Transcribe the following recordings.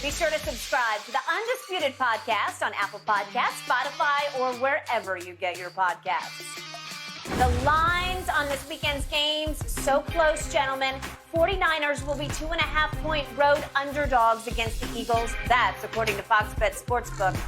Be sure to subscribe to the Undisputed podcast on Apple Podcasts, Spotify, or wherever you get your podcasts. The lines on this weekend's games, so close, gentlemen. 49ers will be 2.5-point road underdogs against the Eagles. That's according to Fox Bet Sportsbook.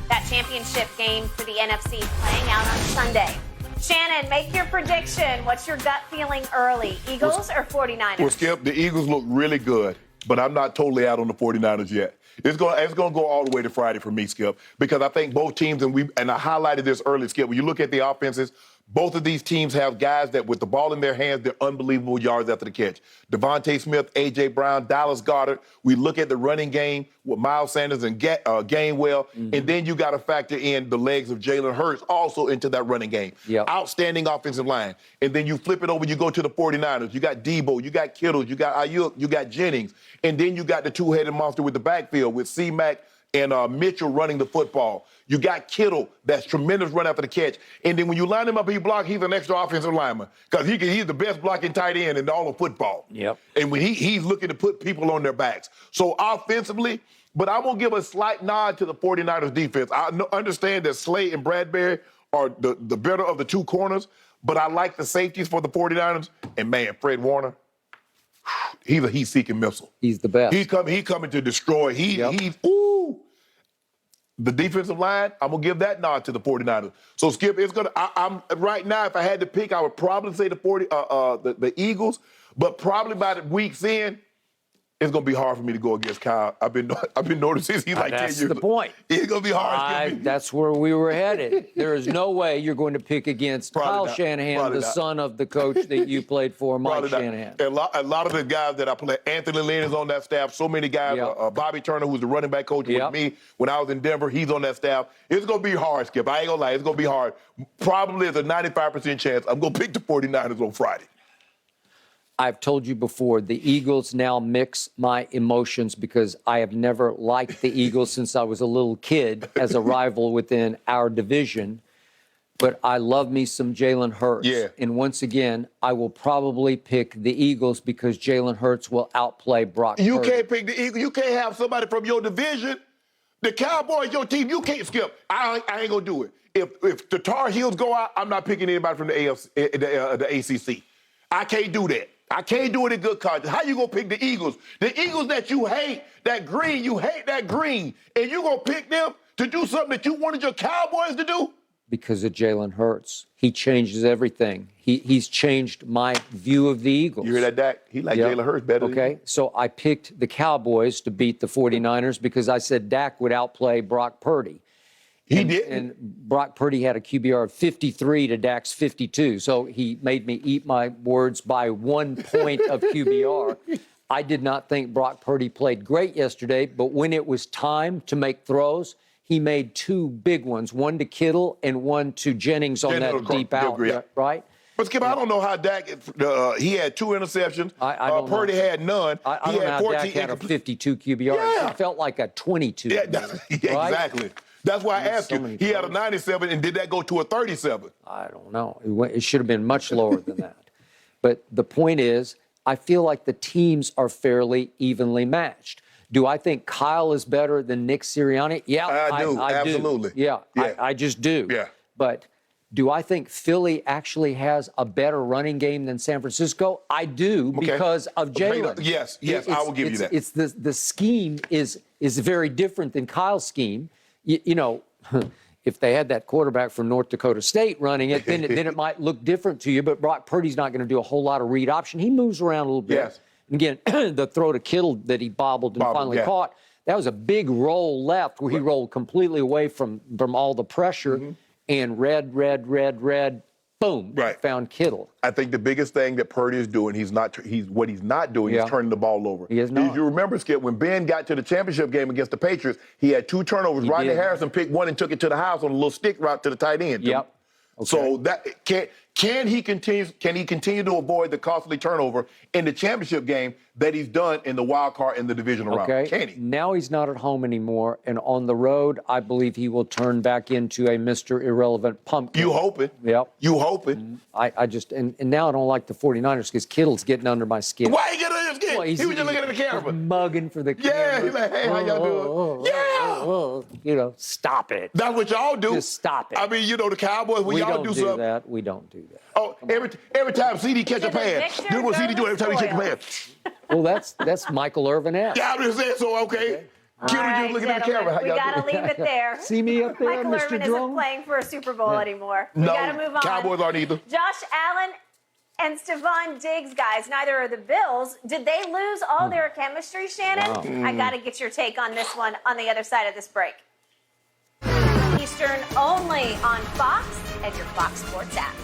That championship game for the NFC playing out on Sunday. Shannon, make your prediction. What's your gut feeling early? Eagles or 49ers? Well, Skip, the Eagles look really good, but I'm not totally out on the 49ers yet. It's going to go all the way to Friday for me, Skip, because I think both teams, and I highlighted this early, Skip, when you look at the offenses, both of these teams have guys that with the ball in their hands, they're unbelievable yards after the catch. Devontae Smith, A.J. Brown, Dallas Goedert. We look at the running game with Miles Sanders and Gainwell, and then you got to factor in the legs of Jalen Hurts also into that running game. Yep. Outstanding offensive line. And then you flip it over, you go to the 49ers. You got Debo, you got Kittle, you got Ayuk, you got Jennings, and then you got the two-headed monster with the backfield with C-Mac and Mitchell running the football. You got Kittle, that's tremendous run after the catch. And then when you line him up and you block, he's an extra offensive lineman because he's the best blocking tight end in all of football. Yep. And when he's looking to put people on their backs. So offensively, but I'm going to give a slight nod to the 49ers defense. I understand that Slay and Bradbury are the better of the two corners, but I like the safeties for the 49ers. And, man, Fred Warner, he's a heat-seeking missile. He's the best. He's coming to destroy. The defensive line, I'm going to give that nod to the 49ers. So, Skip, I'm right now, if I had to pick, I would probably say the Eagles, but probably by the week's end, it's going to be hard for me to go against Kyle. I've been noticing he's like 10 years. That's the point. It's going to be hard. That's where we were headed. There is no way you're going to pick against Kyle Shanahan, the son of the coach that you played for, Mike Shanahan. A lot of the guys that I play, Anthony Lynn is on that staff. So many guys. Bobby Turner, who's the running back coach with me when I was in Denver, he's on that staff. It's going to be hard, Skip. I ain't going to lie. It's going to be hard. Probably there's a 95% chance I'm going to pick the 49ers on Friday. I've told you before, the Eagles now mix my emotions because I have never liked the Eagles since I was a little kid as a rival within our division. But I love me some Jalen Hurts. Yeah. And once again, I will probably pick the Eagles because Jalen Hurts will outplay Brock Purdy. You can't pick the Eagles. You can't have somebody from your division. The Cowboys, your team, you can't, Skip. I ain't going to do it. If the Tar Heels go out, I'm not picking anybody from the ACC. I can't do that. I can't do it in good conscience. How you going to pick the Eagles? The Eagles that you hate that green, and you going to pick them to do something that you wanted your Cowboys to do? Because of Jalen Hurts. He changes everything. He's changed my view of the Eagles. You hear that, Dak? He like Jalen Hurts better than you. So I picked the Cowboys to beat the 49ers because I said Dak would outplay Brock Purdy. He did. And Brock Purdy had a QBR of 53 to Dak's 52. So he made me eat my words by 1 point of QBR. I did not think Brock Purdy played great yesterday, but when it was time to make throws, he made two big ones, one to Kittle and one to Jennings on that deep out, right? But, Skip, I don't know how Dak, he had 2 interceptions. Purdy had none. I don't know how Dak had a 52 QBR. Yeah. It felt like a 22. Yeah, right? Exactly. That's why I asked you. He had a 97, and did that go to a 37? I don't know. It should have been much lower than that. But the point is, I feel like the teams are fairly evenly matched. Do I think Kyle is better than Nick Sirianni? Yeah, I do. Absolutely. Do. Yeah. I just do. Yeah. But do I think Philly actually has a better running game than San Francisco? I do because of Jalen. Yes, I will give you that. It's the scheme is very different than Kyle's scheme. You know, if they had that quarterback from North Dakota State running it, then it might look different to you. But Brock Purdy's not going to do a whole lot of read option. He moves around a little bit. Yes. And again, the throw to Kittle that he bobbled and finally caught, that was a big roll left where he rolled completely away from all the pressure and red, boom, found Kittle. I think the biggest thing that Purdy is doing, he's not doing is turning the ball over. He is not. If you remember, Skip, when Ben got to the championship game against the Patriots, he had 2 turnovers. Rodney Harrison picked one and took it to the house on a little stick route to the tight end. Yep. So that can he continue to avoid the costly turnover in the championship game that he's done in the wild card in the divisional round? Can he? Now he's not at home anymore, and on the road, I believe he will turn back into a Mr. Irrelevant pumpkin. You hoping? Yep. You hoping? I just and now I don't like the 49ers because Kittle's getting under my skin. Why he getting under your skin? Well, he was just looking at the camera, mugging for the camera. Yeah, he's like, hey, how y'all doing? Yeah. Stop it. That's what y'all do. Just stop it. I mean, the Cowboys, when We y'all don't do do something. that. We don't do that. Oh, every time CD catch a pass, do what CD do every time he catch a pass. Well, that's Michael Irvin-esque. Yeah, I'm just saying, so okay. Kittle, All right, you looking at the gentlemen, camera. How we y'all got to doing? leave it there. See me up there, Michael Mr. Irvin Drone? isn't playing for a Super Bowl anymore. We No, got to move on. Cowboys aren't either. Josh Allen and Stephon Diggs, guys, neither are the Bills. Did they lose all their chemistry, Shannon? Wow. I got to get your take on this one on the other side of this break. Eastern only on Fox and your Fox Sports app.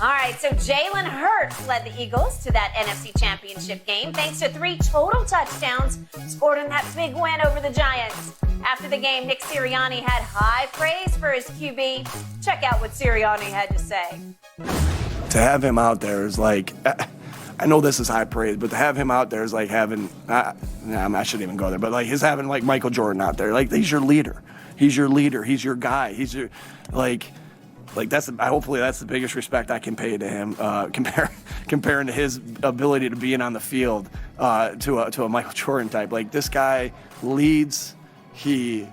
All right, so Jalen Hurts led the Eagles to that NFC Championship game thanks to 3 total touchdowns scored in that big win over the Giants. After the game, Nick Sirianni had high praise for his QB. Check out what Sirianni had to say. To have him out there is like, I know this is high praise, but to have him out there is like having, I shouldn't even go there, but like he's having like Michael Jordan out there. Like he's your leader. He's your leader. He's your guy. He's your, like that's hopefully that's the biggest respect I can pay to him, comparing to his ability to being on the field to a Michael Jordan type. Like this guy leads, he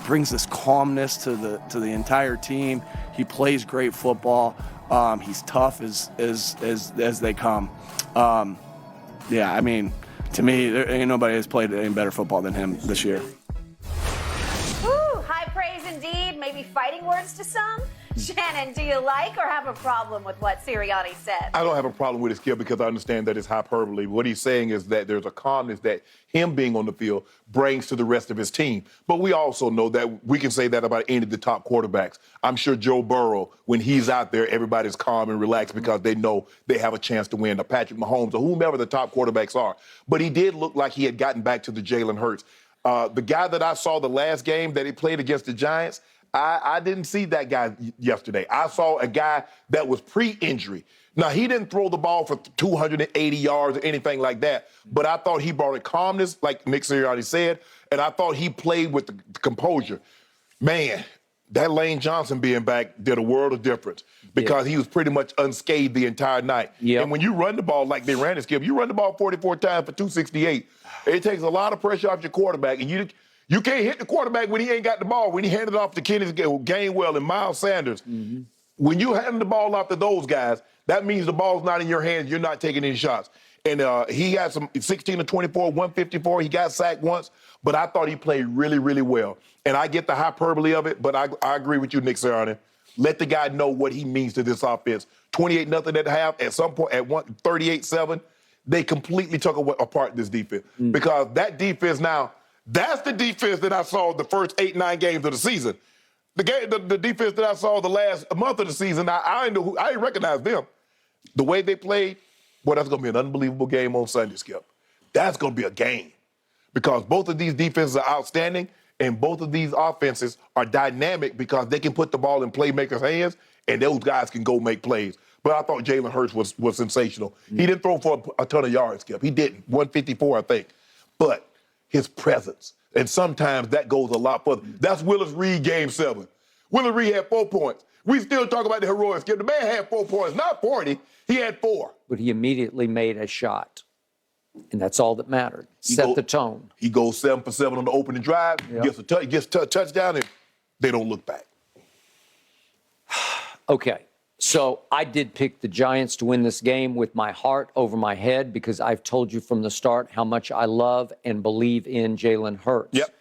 brings this calmness to the entire team. He plays great football. He's tough as they come. Yeah, I mean, to me, there ain't nobody has played any better football than him this year. Woo, high praise indeed. Maybe fighting words to some. Shannon, do you like or have a problem with what Sirianni said? I don't have a problem with his skill because I understand that it's hyperbole. What he's saying is that there's a calmness that him being on the field brings to the rest of his team. But we also know that we can say that about any of the top quarterbacks. I'm sure Joe Burrow, when he's out there, everybody's calm and relaxed because they know they have a chance to win. Or Patrick Mahomes or whomever the top quarterbacks are. But he did look like he had gotten back to the Jalen Hurts. The guy that I saw the last game that he played against the Giants, I didn't see that guy yesterday. I saw a guy that was pre-injury. Now, he didn't throw the ball for 280 yards or anything like that, but I thought he brought a calmness, like Nick Sirianni said, and I thought he played with the composure. Man, that Lane Johnson being back did a world of difference because he was pretty much unscathed the entire night. Yep. And when you run the ball like they ran it, Skip, you run the ball 44 times for 268, it takes a lot of pressure off your quarterback, and you can't hit the quarterback when he ain't got the ball. When he handed off to Kenny Gainwell and Miles Sanders, when you hand the ball off to those guys, that means the ball's not in your hands. You're not taking any shots. And he had some 16 to 24, 154. He got sacked once, but I thought he played really, really well. And I get the hyperbole of it, but I agree with you, Nick Sirianni. Let the guy know what he means to this offense. 28-0 at half. At some point, at 38-7, they completely took apart this defense because that defense now. That's the defense that I saw the first 8-9 games of the season. The defense that I saw the last month of the season, I didn't recognize them. The way they played, boy, that's going to be an unbelievable game on Sunday, Skip. That's going to be a game because both of these defenses are outstanding and both of these offenses are dynamic because they can put the ball in playmakers' hands and those guys can go make plays. But I thought Jalen Hurts was sensational. He didn't throw for a ton of yards, Skip. He didn't, 154, I think. But his presence. And sometimes that goes a lot further. That's Willis Reed game 7. Willis Reed had 4 points. We still talk about the heroics. The man had 4 points, not 40. He had 4. But he immediately made a shot. And that's all that mattered. Set the tone. He goes 7 for 7 on the opening drive, gets a touchdown, and they don't look back. Okay. So I did pick the Giants to win this game with my heart over my head because I've told you from the start how much I love and believe in Jalen Hurts. Yep.